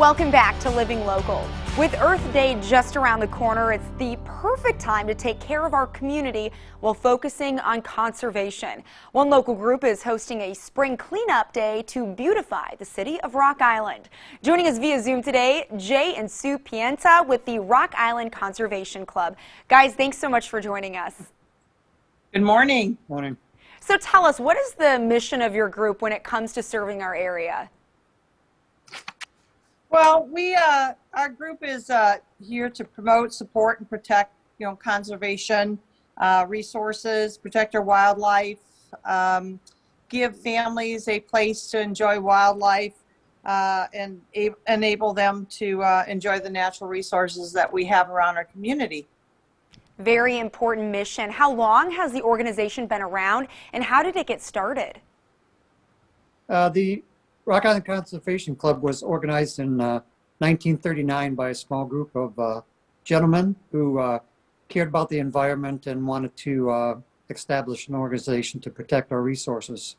Welcome back to Living Local. With Earth Day just around the corner, it's the perfect time to take care of our community while focusing on conservation. One local group is hosting a spring cleanup day to beautify the city of Rock Island. Joining us via Zoom today, Jay and Sue Pienta with the Rock Island Conservation Club. Guys, thanks so much for joining us. Good morning. Morning. So tell us, what is the mission of your group when it comes to serving our area? Well, our group is here to promote, support, and protect, conservation resources, protect our wildlife, give families a place to enjoy wildlife, and enable them to enjoy the natural resources that we have around our community. Very important mission. How long has the organization been around, and how did it get started? The Rock Island Conservation Club was organized in 1939 by a small group of gentlemen who cared about the environment and wanted to establish an organization to protect our resources.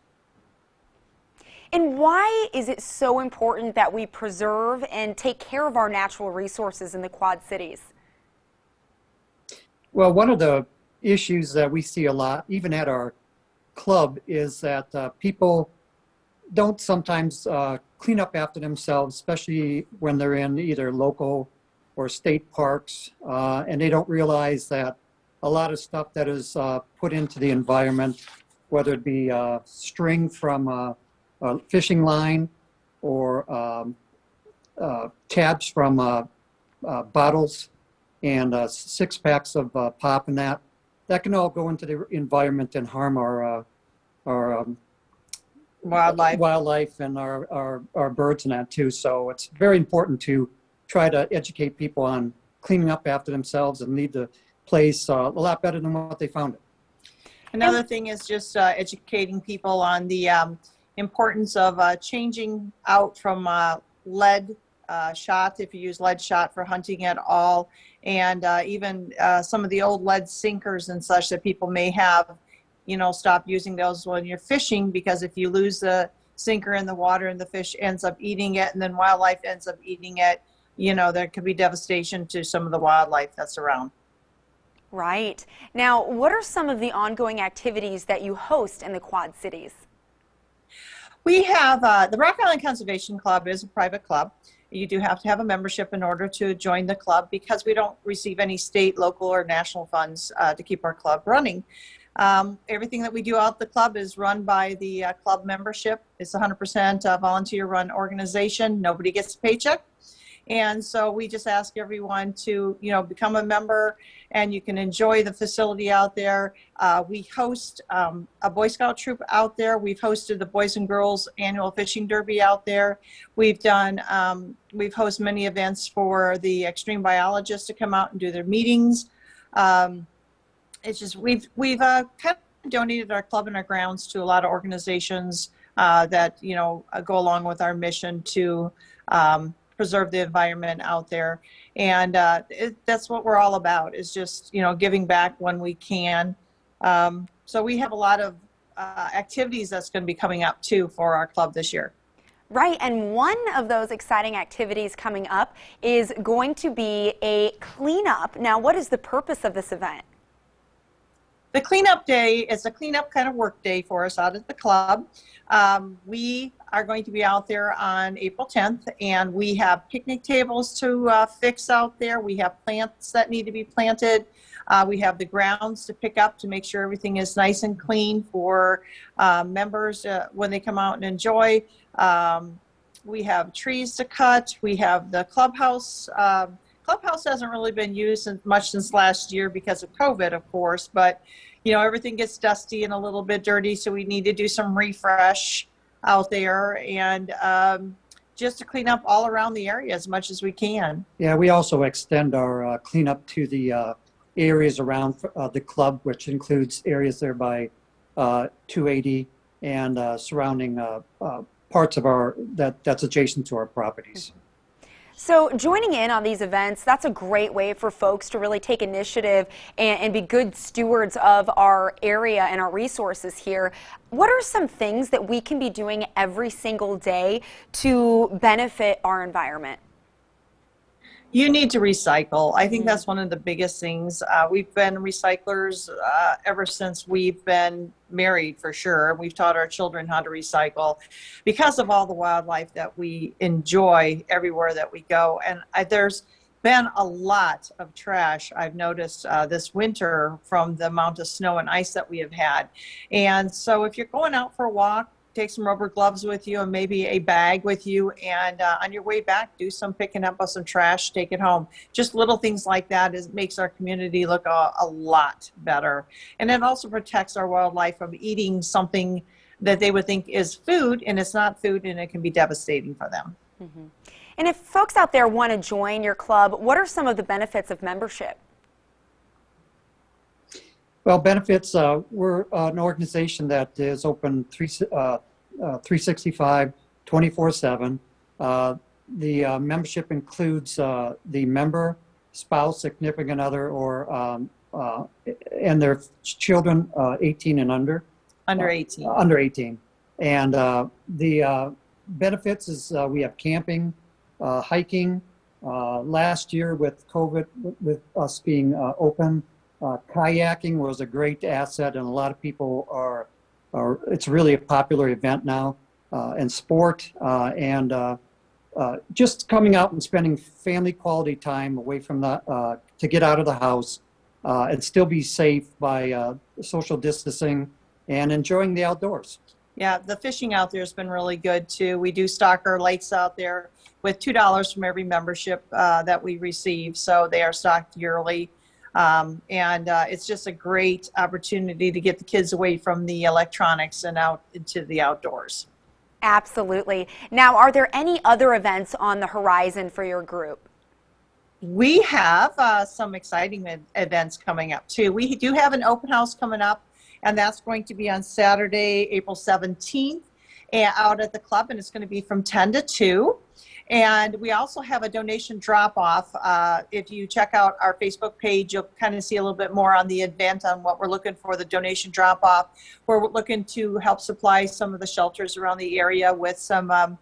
And why is it so important that we preserve and take care of our natural resources in the Quad Cities? Well, one of the issues that we see a lot, even at our club, is that people don't sometimes clean up after themselves, especially when they're in either local or state parks, and they don't realize that a lot of stuff that is put into the environment, whether it be string from a fishing line or tabs from bottles and 6-packs of pop and that can all go into the environment and harm our wildlife and our birds and that too. So it's very important to try to educate people on cleaning up after themselves and leave the place a lot better than what they found it. Another thing is just educating people on the importance of changing out from lead shot, if you use lead shot for hunting at all, and even some of the old lead sinkers and such that people may have. Stop using those when you're fishing, because if you lose the sinker in the water and the fish ends up eating it and then wildlife ends up eating it, there could be devastation to some of the wildlife that's around. Right. Now, what are some of the ongoing activities that you host in the Quad Cities? We have the Rock Island Conservation Club is a private club. You do have to have a membership in order to join the club, because we don't receive any state, local, or national funds to keep our club running. Everything that we do out the club is run by the club membership. It's 100% volunteer-run organization. Nobody gets a paycheck. And so we just ask everyone to, become a member, and you can enjoy the facility out there. We host a Boy Scout troop out there. We've hosted the Boys and Girls Annual Fishing Derby out there. We've hosted many events for the extreme biologists to come out and do their meetings. It's just we've kind of donated our club and our grounds to a lot of organizations that go along with our mission to preserve the environment out there, and that's what we're all about, is just giving back when we can. So we have a lot of activities that's going to be coming up too for our club this year. Right, and one of those exciting activities coming up is going to be a cleanup. Now, what is the purpose of this event? The cleanup day is a cleanup kind of work day for us out at the club. We are going to be out there on April 10th, and we have picnic tables to fix out there. We have plants that need to be planted. We have the grounds to pick up to make sure everything is nice and clean for members when they come out and enjoy. We have trees to cut. We have the clubhouse. Clubhouse hasn't really been used much since last year because of COVID, of course, but everything gets dusty and a little bit dirty, so we need to do some refresh out there, and just to clean up all around the area as much as we can. Yeah, we also extend our cleanup to the areas around the club, which includes areas there by 280 and surrounding parts of that's adjacent to our properties. So joining in on these events, that's a great way for folks to really take initiative and be good stewards of our area and our resources here. What are some things that we can be doing every single day to benefit our environment? You need to recycle. I think that's one of the biggest things. We've been recyclers ever since we've been married, for sure. We've taught our children how to recycle because of all the wildlife that we enjoy everywhere that we go. And there's been a lot of trash I've noticed this winter from the amount of snow and ice that we have had. And so if you're going out for a walk, take some rubber gloves with you and maybe a bag with you, and on your way back, do some picking up of some trash, take it home. Just little things like that makes our community look a lot better. And it also protects our wildlife from eating something that they would think is food, and it's not food, and it can be devastating for them. Mm-hmm. And if folks out there want to join your club, what are some of the benefits of membership? Well, benefits, we're an organization that is open 365, 24/7. The membership includes the member, spouse, significant other, or and their children 18 and under. Under 18. Under 18. And the benefits is we have camping, hiking. Last year with COVID, with us being open, kayaking was a great asset, and a lot of people are it's really a popular event now, and sport, and just coming out and spending family quality time away from the, to get out of the house and still be safe by social distancing and enjoying the outdoors. Yeah, the fishing out there has been really good too. We do stock our lakes out there with $2 from every membership that we receive, so they are stocked yearly. It's just a great opportunity to get the kids away from the electronics and out into the outdoors. Absolutely. Now, are there any other events on the horizon for your group? We have some exciting events coming up too. We do have an open house coming up, and that's going to be on Saturday, April 17th, out at the club, and it's going to be from 10 to 2. And we also have a donation drop-off. If you check out our Facebook page, you'll kind of see a little bit more on the event, on what we're looking for, the donation drop-off. We're looking to help supply some of the shelters around the area with some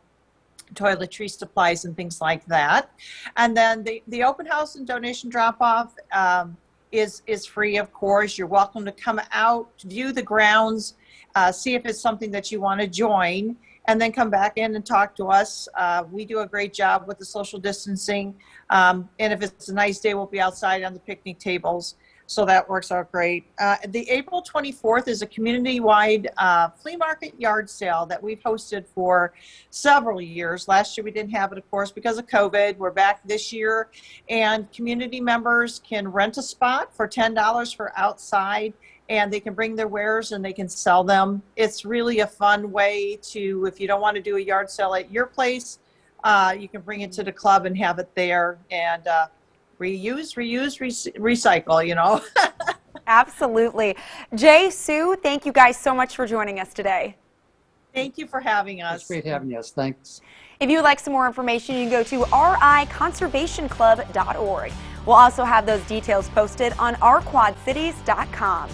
toiletry supplies and things like that. And then the open house and donation drop-off is free, of course. You're welcome to come out, view the grounds, see if it's something that you want to join, and then come back in and talk to us. We do a great job with the social distancing. And if it's a nice day, we'll be outside on the picnic tables. So that works out great. The April 24th is a community-wide flea market yard sale that we've hosted for several years. Last year we didn't have it, of course, because of COVID. We're back this year. And community members can rent a spot for $10 for outside, and they can bring their wares and they can sell them. It's really a fun way to, if you don't want to do a yard sale at your place, you can bring it to the club and have it there, and reuse, recycle, you know. Absolutely. Jay, Sue, thank you guys so much for joining us today. Thank you for having us. It's great having us. Thanks. If you would like some more information, you can go to riconservationclub.org. We'll also have those details posted on ourquadcities.com.